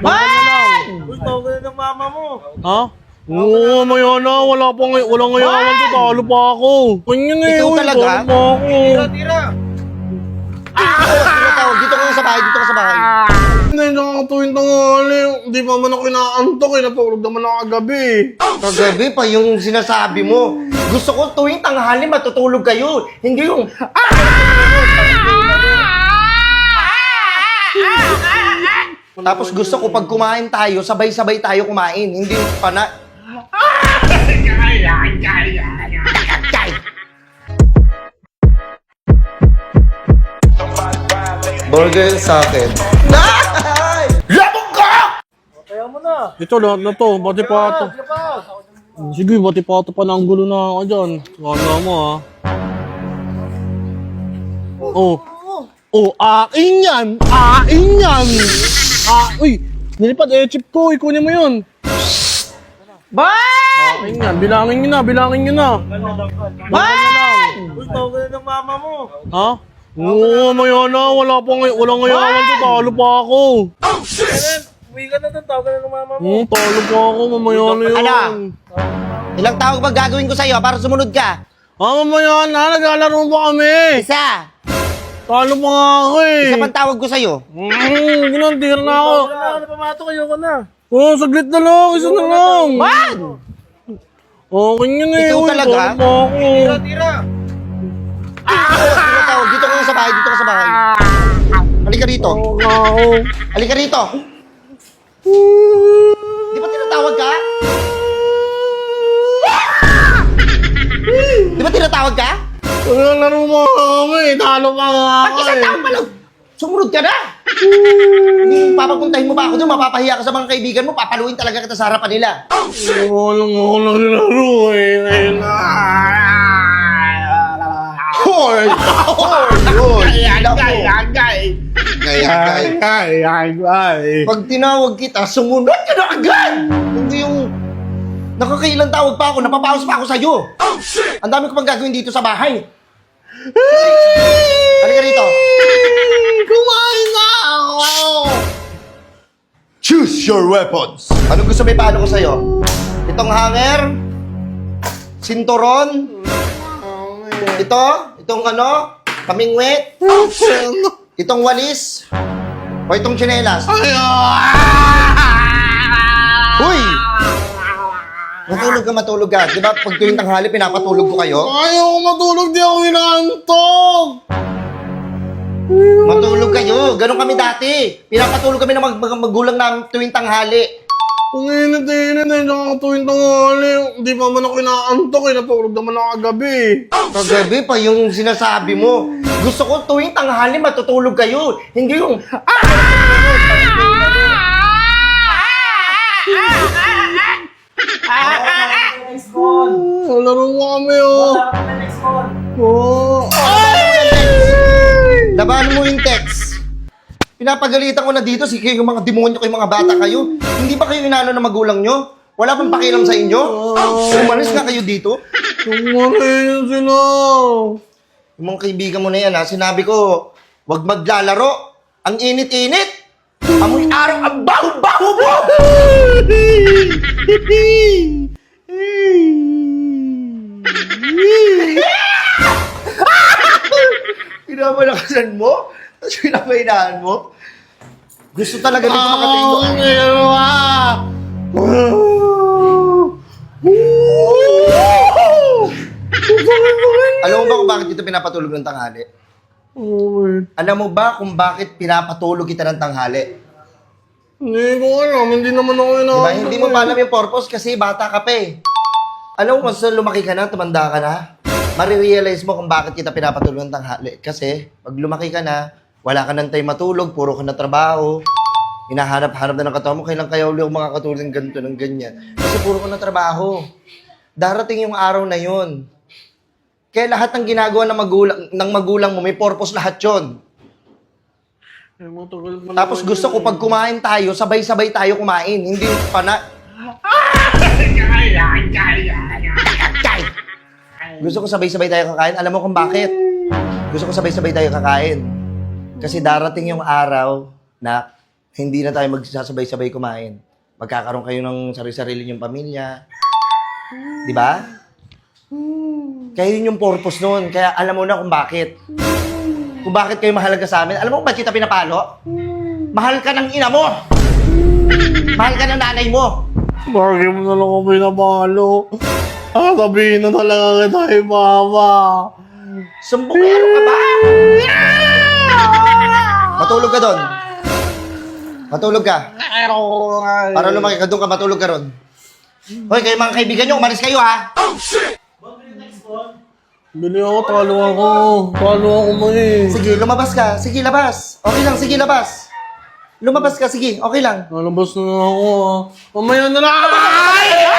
Man! Uy, tawag na ng mama mo. Ha? Oo, maya na. Walang ngayawan ko. Talo pa ako. Ganyan eh. Ikaw uy, talaga? talo pa ako. Tira. Tinatawag, dito ka sa bahay, dito ka sa bahay. Hindi, nakakatuwing tanghali. Hindi pa man ako inaantok eh. Natulog naman ako kagabi. Kagabi pa yung sinasabi mo. Gusto ko tuwing tanghali matutulog kayo. Hindi yung... Tapos gusto ko pag kumain tayo, sabay-sabay tayo kumain. Hindi yung pana... Burger sa akin. Labog ka! Kaya mo na. Ito, lahat na to. Bati pa ito. Sige pa. Sige, bati pa ito pa ng gulo na ako dyan. Wala mo ha. Oh. Oh, akin yan! Akin yan! Uy! Nilipad chip ko. Ikunin mo yun. Bye! Akin yan. Bilangin nyo na. Bilangin nyo na. Bye! Uy, tawag na ng mama mo. Ha? Oo, maya na. Walang ngayawan ko. Talo pa ako. Karen, uwi ka na doon. Tawag na ng mama mo. Talo pa ako. Mamaya na yun. Ano? Ilang tawag ba gagawin ko sa'yo para sumunod ka? Mamaya na. Naglalaro pa kami. Isa! Talo pa nga ako eh. Isa pang tawag ko sa'yo. Ginantir na ako. Ano pamato kayo ko na. Oo, saglit na lang. Isa na lang. Wag! Okay yun eh. Ikaw Uy, talaga? talo pa ako. Tira. Tinatawag, dito ka sa bahay, dito ka sa bahay. Halika rito. Oo nga ako. Halika rito. Di ba tinatawag ka? Di ba tinatawag ka? Naglalaro pa ako eh. Talo pa nga ako Pag isang eh. tao pa lang, sumunod ka na. Papapuntahin mo pa ako doon, mapapahiya ka sa mga kaibigan mo, papaluin talaga kita sa harapan nila. Walang ako naglalaro eh. Ngayon na. Hoy! Ay. Pag tinawag kita, sumunod ka na agad! Hindi yung... Nakakailang tawag pa ako, napapaus pa ako sa'yo. Ang dami ko pang gagawin dito sa bahay. Halika rito. Kumain na ako. Choose your weapons. Anong gusto may paano ko sa'yo? Itong hanger? Sinturon? Itong ano? Kamingwit? Itong walis? O itong tsinelas? Uy! Matulog ka. Di ba pag tuwing tanghali, pinapatulog ko kayo? Ayaw ko matulog, di ako inaantok. Matulog kayo. Ganon kami dati. Pinapatulog kami ng magulang namin tuwing tanghali. Ang init-init eh, nakakatuwing tanghali. Hindi pa man ako inaantok eh, natulog naman ako kagabi. Kagabi pa yung sinasabi mo. Gusto ko tuwing tanghali matutulog kayo. Hindi yung... Next call. Laro mo kami oh. Wala ka na next call. Oh. Labanan mo yung text. Pinapagalitan ko na dito, sige yung mga demonyo ko, yung mga bata kayo. Hindi ba kayo inano ng magulang nyo? Wala pang pakialam sa inyo? Umalis na kayo dito? Tumarin sila. Yung mga kaibigan mo na yan ha, sinabi ko, huwag maglalaro. Ang init-init. Amoy araw, ang baho-baho mo! Pinamalakasan mo? Tapos pinapahinaan mo? Gusto talaga dito makatingin. Ang ginawa. Alam mo ba kung bakit kita pinapatulog ng tanghali? Alam mo ba kung bakit pinapatulog kita ng tanghali? Hindi ko alam, hindi naman ako Diba? inaantok. Hindi mo pa alam yung purpose kasi bata ka pa eh. Alam mo, mas lumaki ka na, tumanda ka na, marirealize mo kung bakit kita pinapatulog ng tanghali. Kasi, pag lumaki ka na, wala ka nang time matulog, puro ka na trabaho, hinahanap-hanap na ng katawan mo, kailan kaya ulit mga katulad ng ganito, ng ganyan. Kasi puro ka na trabaho. Darating yung araw na yun. Kaya lahat ng ginagawa ng magulang mo, may purpose lahat yon. Tapos gusto ko pag kumain tayo, sabay-sabay tayo kumain. Hindi yung pana... Gusto ko sabay-sabay tayo kakain. Alam mo kung bakit? Gusto ko sabay-sabay tayo kakain. Kasi darating yung araw na Hindi na tayo magsasabay-sabay kumain. Magkakaroon kayo ng sarili-sarili niyong pamilya. Di ba? Kaya yun yung purpose nun. Kaya alam mo na kung bakit. Kung bakit kayo mahalaga sa amin. Alam mo kung ba't kita pinapalo? Mahal ka ng ina mo! Mahal ka ng nanay mo! Bakit mo na lang ako pinapalo? Sabihin na talaga kita kay mama. Sumbongero ka ba? Matulog ka doon. Matulog ka. Para lumaki ka doon ka, matulog ka ron. Hoy, kayo mga kaibigan nyo, umalis kayo ha! Bili ako, talo ako. Talo ako mo eh. Sige, lumabas ka. Sige, labas. Okay lang, sige, labas. Lumabas ka, sige, okay lang. Nalabas na ako ah. Mamaya na lang!